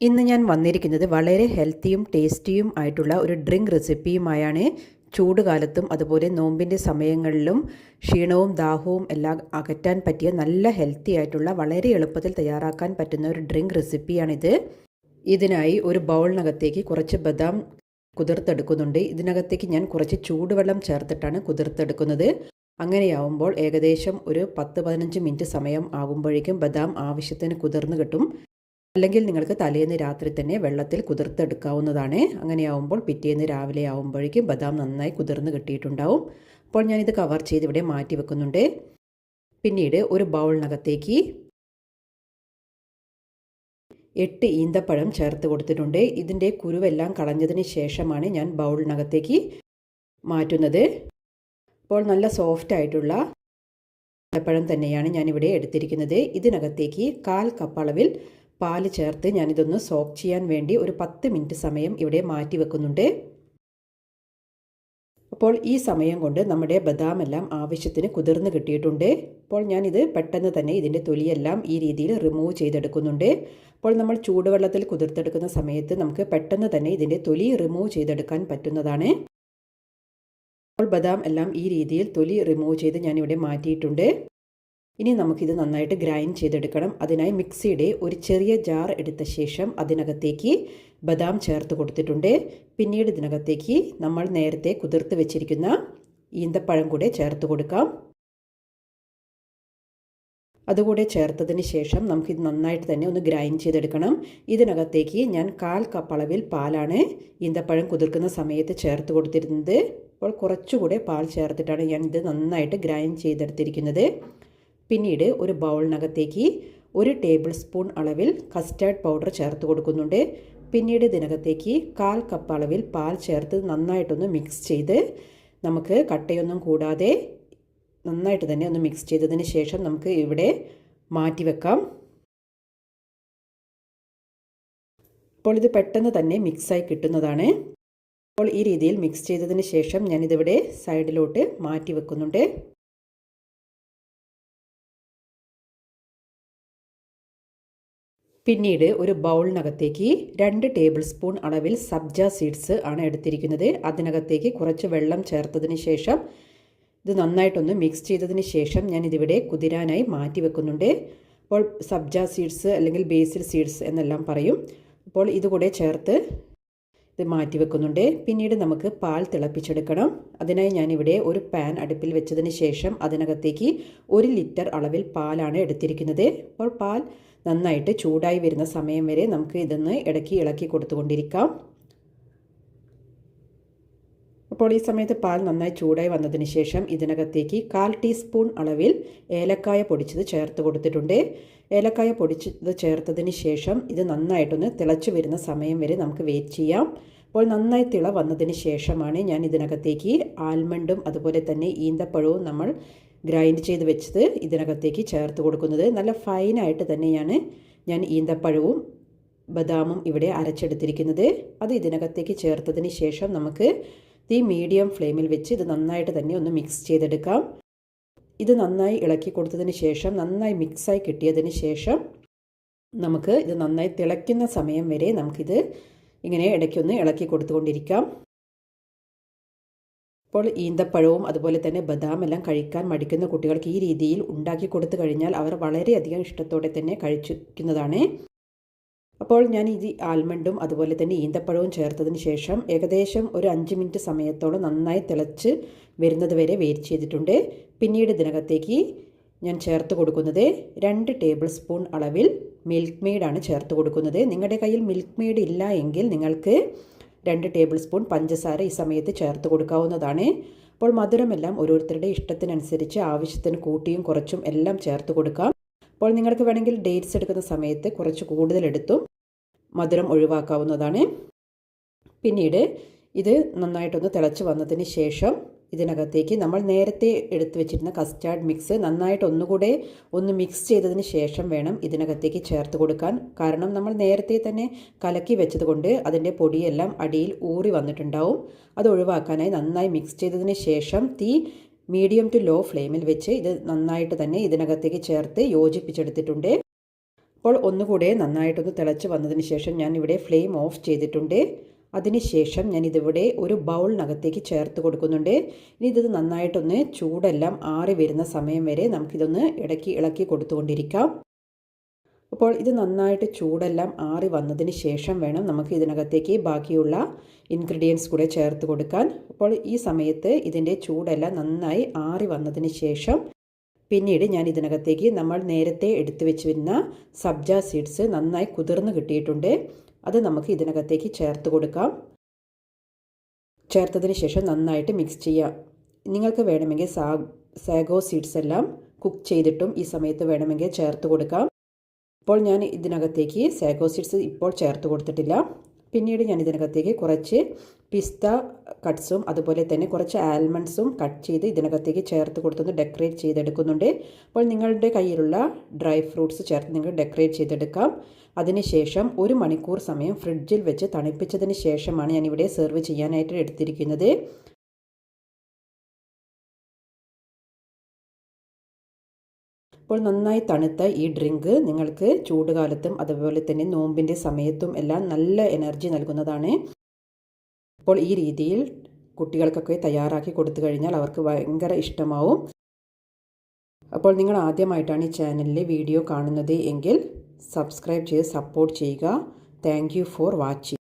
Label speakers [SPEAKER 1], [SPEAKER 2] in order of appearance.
[SPEAKER 1] ഇന്ന് ഞാൻ വന്നിരിക്കുന്നത് വളരെ ഹെൽത്തിയും ടേസ്റ്റിയും ആയിട്ടുള്ള ഒരു ഡ്രിങ്ക് റെസിപ്പിയുമായാണ്. ചൂടുകാലത്തും അതുപോലെ നോമ്പിൻ്റെ സമയങ്ങളിലും ക്ഷീണവും ദാഹവും എല്ലാം അകറ്റാൻ പറ്റിയ നല്ല ഹെൽത്തി ആയിട്ടുള്ള വളരെ എളുപ്പത്തിൽ തയ്യാറാക്കാൻ പറ്റുന്ന ഒരു ഡ്രിങ്ക് റെസിപ്പിയാണിത്. ഇതിനായി ഒരു ബൗളിനകത്തേക്ക് കുറച്ച് ബദാം കുതിർത്തെടുക്കുന്നുണ്ട്. ഇതിനകത്തേക്ക് ഞാൻ കുറച്ച് ചൂടുവെള്ളം ചേർത്തിട്ടാണ് കുതിർത്തെടുക്കുന്നത്. അങ്ങനെയാവുമ്പോൾ ഏകദേശം ഒരു 10-15 മിനിറ്റ് സമയം ആകുമ്പോഴേക്കും ബദാം ആവശ്യത്തിന് കുതിർന്ന് കിട്ടും. അല്ലെങ്കിൽ നിങ്ങൾക്ക് തലേന്ന് രാത്രി തന്നെ വെള്ളത്തിൽ കുതിർത്തെടുക്കാവുന്നതാണ്. അങ്ങനെയാവുമ്പോൾ പിറ്റേന്ന് രാവിലെ ആവുമ്പോഴേക്കും ബദാം നന്നായി കുതിർന്ന് കിട്ടിയിട്ടുണ്ടാവും. അപ്പോൾ ഞാനിത് കവർ ചെയ്ത് ഇവിടെ മാറ്റി വെക്കുന്നുണ്ട്. പിന്നീട് ഒരു ബൗളിനകത്തേക്ക് 8 ഈന്തപ്പഴം ചേർത്ത് കൊടുത്തിട്ടുണ്ട്. ഇതിൻ്റെ കുരുവെല്ലാം കളഞ്ഞതിന് ശേഷമാണ് ഞാൻ ബൗളിനകത്തേക്ക് മാറ്റുന്നത്. അപ്പോൾ നല്ല സോഫ്റ്റ് ആയിട്ടുള്ള ഈന്തപ്പഴം തന്നെയാണ് ഞാനിവിടെ എടുത്തിരിക്കുന്നത്. ഇതിനകത്തേക്ക് 1/4 കപ്പ് അളവിൽ പാൽ ചേർത്ത് ഞാനിതൊന്ന് സോക്ക് ചെയ്യാൻ വേണ്ടി ഒരു 10 മിനിറ്റ് സമയം ഇവിടെ മാറ്റി വെക്കുന്നുണ്ട്. അപ്പോൾ ഈ സമയം കൊണ്ട് നമ്മുടെ ബദാം എല്ലാം ആവശ്യത്തിന് കുതിർന്ന് കിട്ടിയിട്ടുണ്ട്. അപ്പോൾ ഞാനിത് പെട്ടെന്ന് തന്നെ ഇതിൻ്റെ തൊലിയെല്ലാം ഈ രീതിയിൽ റിമൂവ് ചെയ്തെടുക്കുന്നുണ്ട്. അപ്പോൾ നമ്മൾ ചൂടുവെള്ളത്തിൽ കുതിർത്തെടുക്കുന്ന സമയത്ത് നമുക്ക് പെട്ടെന്ന് തന്നെ ഇതിൻ്റെ തൊലി റിമൂവ് ചെയ്തെടുക്കാൻ പറ്റുന്നതാണ്. അപ്പോൾ ബദാം എല്ലാം ഈ രീതിയിൽ തൊലി റിമൂവ് ചെയ്ത് ഞാനിവിടെ മാറ്റിയിട്ടുണ്ട്. ഇനി നമുക്കിത് നന്നായിട്ട് ഗ്രൈൻഡ് ചെയ്തെടുക്കണം. അതിനായി മിക്സിയുടെ ഒരു ചെറിയ ജാർ എടുത്ത ശേഷം അതിനകത്തേക്ക് ബദാം ചേർത്ത് കൊടുത്തിട്ടുണ്ട്. പിന്നീട് ഇതിനകത്തേക്ക് നമ്മൾ നേരത്തെ കുതിർത്ത് വെച്ചിരിക്കുന്ന ഈന്തപ്പഴം കൂടെ ചേർത്ത് കൊടുക്കാം. അതുകൂടെ ചേർത്തതിന് ശേഷം നമുക്കിത് നന്നായിട്ട് തന്നെ ഒന്ന് ഗ്രൈൻഡ് ചെയ്തെടുക്കണം. ഇതിനകത്തേക്ക് ഞാൻ 1/4 കപ്പ് അളവിൽ പാലാണ് ഈന്തപ്പഴം കുതിർക്കുന്ന സമയത്ത് ചേർത്ത് കൊടുത്തിരുന്നത്. അപ്പോൾ കുറച്ചുകൂടെ പാൽ ചേർത്തിട്ടാണ് ഞാനിത് നന്നായിട്ട് ഗ്രൈൻഡ് ചെയ്തെടുത്തിരിക്കുന്നത്. പിന്നീട് ഒരു ബൗളിനകത്തേക്ക് 1 ടേബിൾ സ്പൂൺ അളവിൽ കസ്റ്റാർഡ് പൗഡർ ചേർത്ത് കൊടുക്കുന്നുണ്ട്. പിന്നീട് ഇതിനകത്തേക്ക് 1/4 കപ്പ് അളവിൽ പാൽ ചേർത്ത് നന്നായിട്ടൊന്ന് മിക്സ് ചെയ്ത് നമുക്ക് കട്ടയൊന്നും കൂടാതെ നന്നായിട്ട് തന്നെ ഒന്ന് മിക്സ് ചെയ്തതിന് ശേഷം നമുക്ക് ഇവിടെ മാറ്റി വെക്കാം. അപ്പോൾ ഇത് പെട്ടെന്ന് തന്നെ മിക്സായി കിട്ടുന്നതാണ്. അപ്പോൾ ഈ രീതിയിൽ മിക്സ് ചെയ്തതിന് ശേഷം ഞാനിതിവിടെ സൈഡിലോട്ട് മാറ്റി വെക്കുന്നുണ്ട്. പിന്നീട് ഒരു ബൗളിനകത്തേക്ക് 2 ടേബിൾ സ്പൂൺ അളവിൽ സബ്ജ സീഡ്സ് ആണ് എടുത്തിരിക്കുന്നത്. അതിനകത്തേക്ക് കുറച്ച് വെള്ളം ചേർത്തതിന് ശേഷം ഇത് നന്നായിട്ടൊന്ന് മിക്സ് ചെയ്തതിന് ശേഷം ഞാനിതിവിടെ കുതിരാനായി മാറ്റി വെക്കുന്നുണ്ട്. അപ്പോൾ സബ്ജ സീഡ്സ് അല്ലെങ്കിൽ ബേസിൽ സീഡ്സ് എന്നെല്ലാം പറയും. അപ്പോൾ ഇതുകൂടെ ചേർത്ത് ഇത് മാറ്റി വെക്കുന്നുണ്ട്. പിന്നീട് നമുക്ക് പാൽ തിളപ്പിച്ചെടുക്കണം. അതിനായി ഞാനിവിടെ ഒരു പാൻ അടുപ്പിൽ വെച്ചതിന് ശേഷം അതിനകത്തേക്ക് 1 ലിറ്റർ അളവിൽ പാലാണ് എടുത്തിരിക്കുന്നത്. അപ്പോൾ പാൽ നന്നായിട്ട് ചൂടായി വരുന്ന സമയം വരെ നമുക്ക് ഇതൊന്ന് ഇളക്കി കൊടുത്തുകൊണ്ടിരിക്കാം. അപ്പോൾ ഈ സമയത്ത് പാൽ നന്നായി ചൂടായി വന്നതിന് ശേഷം ഇതിനകത്തേക്ക് 1/4 ടീസ്പൂൺ അളവിൽ ഏലക്കായ പൊടിച്ചത് ചേർത്ത് കൊടുത്തിട്ടുണ്ട്. ഏലക്കായ പൊടിച്ചത് ചേർത്തതിന് ശേഷം ഇത് നന്നായിട്ടൊന്ന് തിളച്ച് വരുന്ന സമയം വരെ നമുക്ക് വെയിറ്റ് ചെയ്യാം. അപ്പോൾ നന്നായി തിള വന്നതിന് ശേഷമാണ് ഞാൻ ഇതിനകത്തേക്ക് ആൽമണ്ടും അതുപോലെ തന്നെ ഈന്തപ്പഴവും നമ്മൾ ഗ്രൈൻഡ് ചെയ്ത് വെച്ചത് ഇതിനകത്തേക്ക് ചേർത്ത് കൊടുക്കുന്നത്. നല്ല ഫൈനായിട്ട് തന്നെയാണ് ഞാൻ ഈന്തപ്പഴവും ബദാമും ഇവിടെ അരച്ചെടുത്തിരിക്കുന്നത്. അത് ഇതിനകത്തേക്ക് ചേർത്തതിന് ശേഷം നമുക്ക് തീ മീഡിയം ഫ്ലെയിമിൽ വെച്ച് ഇത് നന്നായിട്ട് തന്നെ ഒന്ന് മിക്സ് ചെയ്തെടുക്കാം. ഇത് നന്നായി ഇളക്കി കൊടുത്തതിന് ശേഷം നന്നായി മിക്സായി കിട്ടിയതിന് ശേഷം നമുക്ക് ഇത് നന്നായി തിളയ്ക്കുന്ന സമയം വരെ നമുക്കിത് ഇങ്ങനെ ഇടയ്ക്കൊന്ന് ഇളക്കി കൊടുത്തുകൊണ്ടിരിക്കാം. അപ്പോൾ ഈന്തപ്പഴവും അതുപോലെ തന്നെ ബദാം എല്ലാം കഴിക്കാൻ മടിക്കുന്ന കുട്ടികൾക്ക് ഈ രീതിയിൽ ഉണ്ടാക്കി കൊടുത്തു കഴിഞ്ഞാൽ അവർ വളരെയധികം ഇഷ്ടത്തോടെ തന്നെ കഴിക്കുന്നതാണ്. അപ്പോൾ ഞാൻ ഇത് ആൽമണ്ടും അതുപോലെ തന്നെ ഈന്തപ്പഴവും ചേർത്തതിന് ശേഷം ഏകദേശം ഒരു 5 മിനിറ്റ് സമയത്തോളം നന്നായി തിളച്ച് വരുന്നത് വരെ വെയിറ്റ് ചെയ്തിട്ടുണ്ട്. പിന്നീട് ഇതിനകത്തേക്ക് ഞാൻ ചേർത്ത് കൊടുക്കുന്നത് 2 ടേബിൾ സ്പൂൺ അളവിൽ മിൽക്ക് മെയ്ഡാണ് ചേർത്ത് കൊടുക്കുന്നത്. നിങ്ങളുടെ കയ്യിൽ മിൽക്ക് മെയ്ഡ് ഇല്ല എങ്കിൽ നിങ്ങൾക്ക് 2 ടേബിൾ സ്പൂൺ പഞ്ചസാര ഈ സമയത്ത് ചേർത്ത് കൊടുക്കാവുന്നതാണ്. അപ്പോൾ മധുരമെല്ലാം ഓരോരുത്തരുടെ ഇഷ്ടത്തിനനുസരിച്ച് ആവശ്യത്തിന് കൂട്ടിയും കുറച്ചും എല്ലാം ചേർത്ത് കൊടുക്കാം. അപ്പോൾ നിങ്ങൾക്ക് വേണമെങ്കിൽ ഡേറ്റ്സ് എടുക്കുന്ന സമയത്ത് കുറച്ച് കൂടുതലെടുത്തും മധുരം ഒഴിവാക്കാവുന്നതാണ്. പിന്നീട് ഇത് നന്നായിട്ടൊന്ന് തിളച്ച് വന്നതിന് ശേഷം ഇതിനകത്തേക്ക് നമ്മൾ നേരത്തെ എടുത്തു വെച്ചിരുന്ന കസ്റ്റാർഡ് മിക്സ് നന്നായിട്ട് ഒന്നുകൂടെ ഒന്ന് മിക്സ് ചെയ്തതിന് ശേഷം വേണം ഇതിനകത്തേക്ക് ചേർത്ത് കൊടുക്കാൻ. കാരണം നമ്മൾ നേരത്തെ തന്നെ കലക്കി വെച്ചതുകൊണ്ട് അതിൻ്റെ പൊടിയെല്ലാം അടിയിൽ ഊറി വന്നിട്ടുണ്ടാവും. അത് ഒഴിവാക്കാനായി നന്നായി മിക്സ് ചെയ്തതിന് ശേഷം തീ മീഡിയം ടു ലോ ഫ്ലെയിമിൽ വെച്ച് ഇത് നന്നായിട്ട് തന്നെ ഇതിനകത്തേക്ക് ചേർത്ത് യോജിപ്പിച്ചെടുത്തിട്ടുണ്ട്. അപ്പോൾ ഒന്നുകൂടെ നന്നായിട്ടൊന്ന് തിളച്ച് വന്നതിന് ശേഷം ഞാൻ ഇവിടെ ഫ്ലെയിം ഓഫ് ചെയ്തിട്ടുണ്ട്. അതിനുശേഷം ഞാൻ ഇതിവിടെ ഒരു ബൗളിനകത്തേക്ക് ചേർത്ത് കൊടുക്കുന്നുണ്ട്. ഇനി ഇത് നന്നായിട്ടൊന്ന് ചൂടെല്ലാം ആറി വരുന്ന സമയം വരെ നമുക്കിതൊന്ന് ഇളക്കി കൊടുത്തുകൊണ്ടിരിക്കാം. അപ്പോൾ ഇത് നന്നായിട്ട് ചൂടെല്ലാം ആറി വന്നതിന് ശേഷം വേണം നമുക്ക് ഇതിനകത്തേക്ക് ബാക്കിയുള്ള ഇൻഗ്രീഡിയൻസ് കൂടെ ചേർത്ത് കൊടുക്കാൻ. അപ്പോൾ ഈ സമയത്ത് ഇതിൻ്റെ ചൂടെല്ലാം നന്നായി ആറി വന്നതിന് ശേഷം പിന്നീട് ഞാൻ ഇതിനകത്തേക്ക് നമ്മൾ നേരത്തെ എടുത്തു വെച്ചിരുന്ന സബ്ജ സീഡ്സ് നന്നായി കുതിർന്ന് കിട്ടിയിട്ടുണ്ട്. അത് നമുക്ക് ഇതിനകത്തേക്ക് ചേർത്ത് കൊടുക്കാം. ചേർത്തതിന് ശേഷം നന്നായിട്ട് മിക്സ് ചെയ്യാം. നിങ്ങൾക്ക് വേണമെങ്കിൽ സാഗോ സീഡ്സ് എല്ലാം കുക്ക് ചെയ്തിട്ടും ഈ സമയത്ത് വേണമെങ്കിൽ ചേർത്ത് കൊടുക്കാം. ഇപ്പോൾ ഞാൻ ഇതിനകത്തേക്ക് സാഗോ സീഡ്സ് ഇപ്പോൾ ചേർത്ത് കൊടുത്തിട്ടില്ല. പിന്നീട് ഞാൻ ഇതിനകത്തേക്ക് കുറച്ച് പിസ്ത കട്ട്സും അതുപോലെ തന്നെ കുറച്ച് ആൽമണ്ട്സും കട്ട് ചെയ്ത് ഇതിനകത്തേക്ക് ചേർത്ത് കൊടുത്തൊന്ന് ഡെക്കറേറ്റ് ചെയ്തെടുക്കുന്നുണ്ട്. അപ്പോൾ നിങ്ങളുടെ കയ്യിലുള്ള ഡ്രൈ ഫ്രൂട്ട്സ് ചേർത്ത് നിങ്ങൾ ഡെക്കറേറ്റ് ചെയ്തെടുക്കാം. അതിനുശേഷം 1 മണിക്കൂർ സമയം ഫ്രിഡ്ജിൽ വെച്ച് തണുപ്പിച്ചതിന് ശേഷമാണ് ഞാനിവിടെ സെർവ് ചെയ്യാനായിട്ട് എടുത്തിരിക്കുന്നത്. അപ്പോൾ നന്നായി തണുത്ത ഈ ഡ്രിങ്ക് നിങ്ങൾക്ക് ചൂടുകാലത്തും അതുപോലെ തന്നെ നോമ്പിൻ്റെ സമയത്തും എല്ലാം നല്ല എനർജി നൽകുന്നതാണ്. അപ്പോൾ ഈ രീതിയിൽ കുട്ടികൾക്കൊക്കെ തയ്യാറാക്കി കൊടുത്തു കഴിഞ്ഞാൽ അവർക്ക് ഭയങ്കര ഇഷ്ടമാവും. അപ്പോൾ നിങ്ങൾ ആദ്യമായിട്ടാണ് ഈ ചാനലിലെ വീഡിയോ കാണുന്നത് എങ്കിൽ സബ്സ്ക്രൈബ് ചെയ്ത് സപ്പോർട്ട് ചെയ്യുക. Thank you for watching.